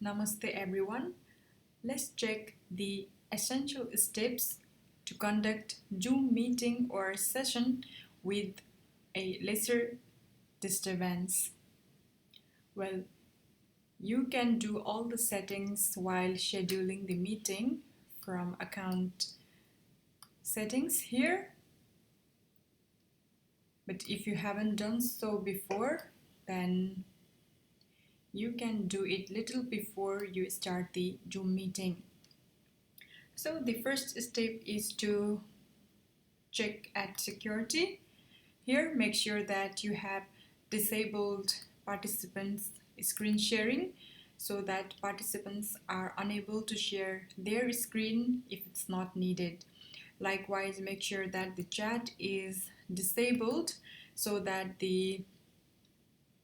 Namaste everyone. Let's check the essential steps to conduct Zoom meeting or session with a lesser disturbance. Well, you can do all the settings while scheduling the meeting from account settings here. But if you haven't done so before, then you can do it little before you start the Zoom meeting. So the first step is to check at security. Here, make sure that you have disabled participants screen sharing so that participants are unable to share their screen if it's not needed. Likewise, make sure that the chat is disabled so that the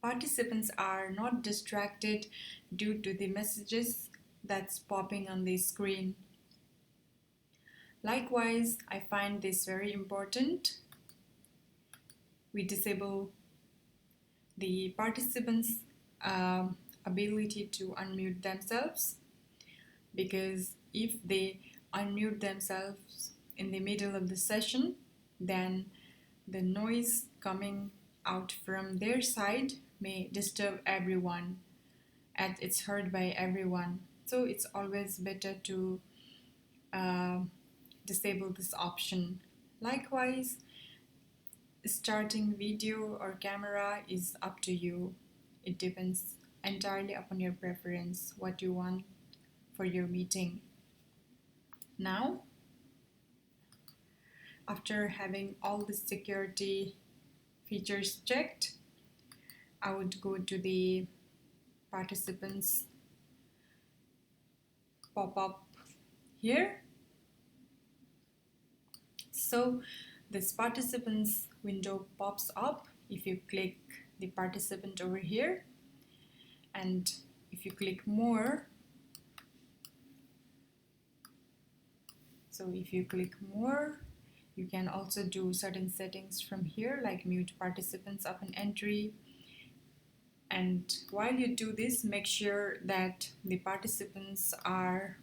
participants are not distracted due to the messages that's popping on the screen. Likewise, I find this very important. We disable the participants' ability to unmute themselves, because if they unmute themselves in the middle of the session, then the noise coming out from their side may disturb everyone and it's heard by everyone. So it's always better to disable this option. Likewise, starting video or camera is up to you. It depends entirely upon your preference, what you want for your meeting. Now, after having all the security features checked, I would go to the participants pop-up here. So this participants window pops up if you click the participant over here, and if you click more, you can also do certain settings from here, like mute participants upon entry. And while you do this, make sure that the participants are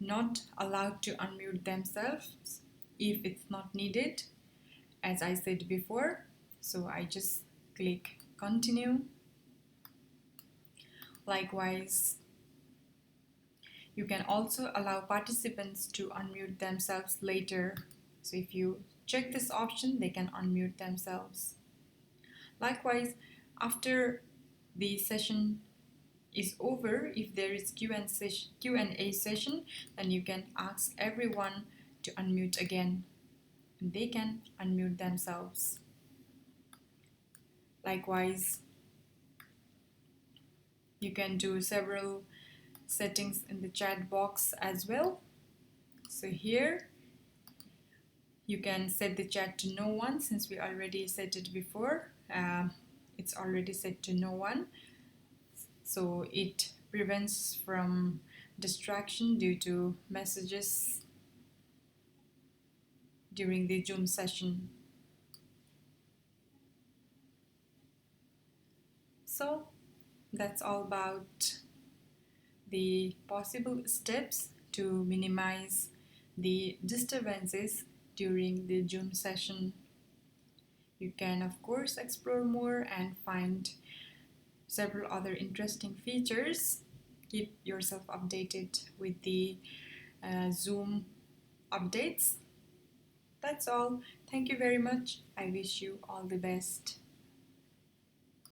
not allowed to unmute themselves if it's not needed, as I said before. So I just click continue. Likewise, you can also allow participants to unmute themselves later. So if you check this option, they can unmute themselves. Likewise, after the session is over, if there is Q&A session, then you can ask everyone to unmute again, and they can unmute themselves. Likewise, you can do several settings in the chat box as well. So here you can set the chat to no one, since we already set it before. It's already set to no one, so it prevents from distraction due to messages during the Zoom session. So that's all about the possible steps to minimize the disturbances during the Zoom session. You can of course explore more and find several other interesting features. Keep yourself updated with the Zoom updates. That's all. Thank you very much. I wish you all the best.